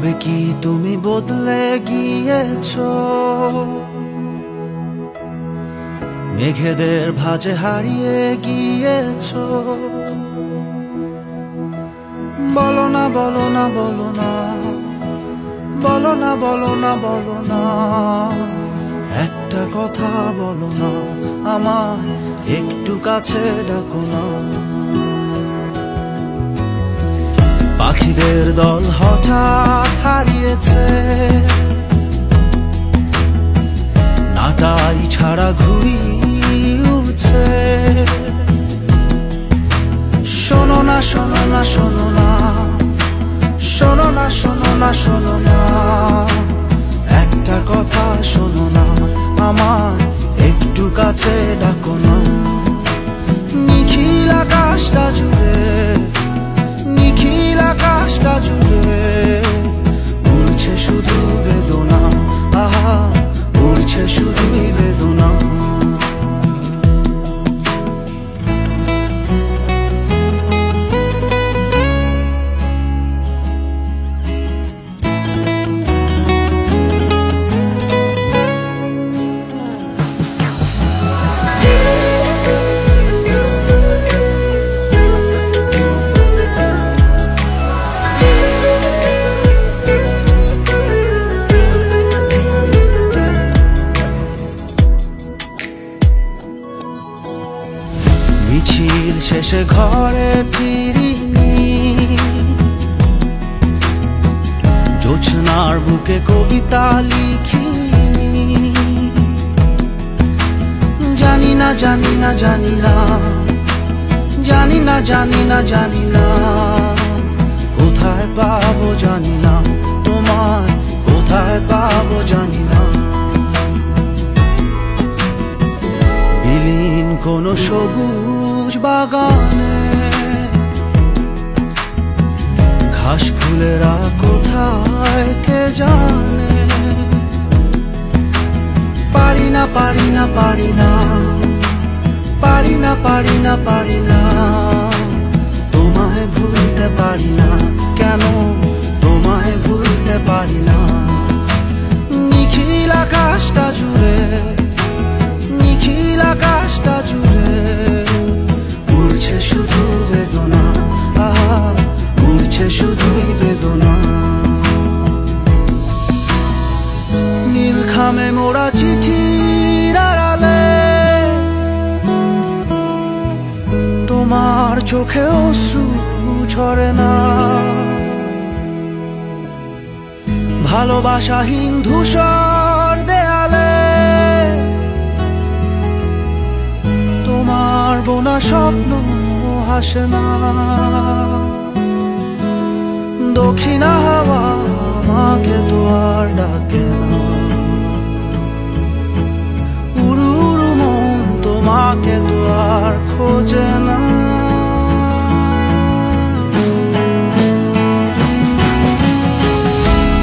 তবে কি তুমি বদলে গিয়েছো, মেঘেদের ভাঁজে হারিয়ে গিয়েছো। বলো না বলো না বলো না, বলো না বলো না বলো না, একটা কথা বলো না, আমার একটু কাছে ডাকো না। পাখিদের দল হঠাৎ হারিয়েছে, নাটাই ছাড়া ঘুড়ি উড়ছে। শোনো না শোনো না শোনো না, শোনো না শোনো না শোনো না, একটা কথা শোনো না, আমার একটু কাছে ডাকো না। নিখিল আকাশটা জুড়ে, নিখিল আকাশটা জুড়ে উড়ছে শুধু বেদনা, আহা উড়ছে শুধুই বেদনা। মিছিল শেষে ঘরে ফিরিনি, জোছনার বুকে কবিতা লিখিনি। জানি না জানি না জানি না, জানি না জানি না জানি না, কোথায় পাবো জানি না, তোমায় কোথায় পাবো জানি না। বিলীন কোনো সবুজ বাগানে ঘাস ফুলেরা কোথায় কে জানে। পারি না পারি না পারি না, পারি না পারি না পারি না, তোমায় ভুলতে পারি না, কেন তোমায় ভুলতে পারি না। নিখিল আকাশটা জুড়ে, নিখিল আকাশটা জুড়ে উড়ছে শুধু বেদনা, আহা উড়ছে শুধুই বেদনা। নীল খামে মোড়া চিঠির আড়ালে তোমার চোখে অশ্রু ঝরে না। ভালোবাসাহীন ধূসর দেয়ালে তোমার বোনা স্বপ্ন হাসে না। দক্ষিণা হাওয়া আমাকে তো আর ডাকে না, উড়ু উড়ু মন তোমাকে তো আর খোঁজে না।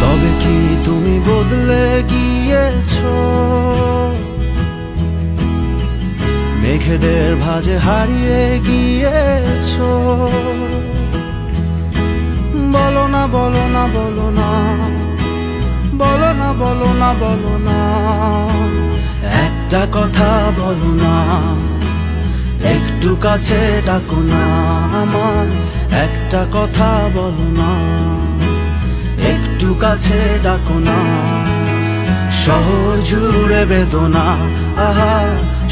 তবে কি তুমি বদলে গিয়েছো, মেঘেদের ভাঁজে হারিয়ে গিয়েছো। বলো না বলো না বলো না, বলো না বলো না বলো না, একটা কথা বলো না, একটু কাছে ডাকো না, আমার একটা কথা বলো না, একটু কাছে ডাকো না। শহর জুড়ে বেদনা, আহা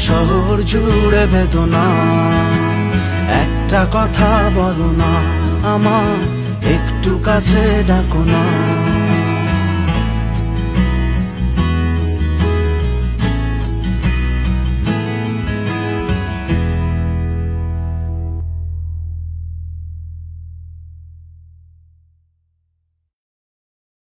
শহর জুড়ে বেদনা, একটা কথা বলো না, আমার একটু কাছে ডাকো না।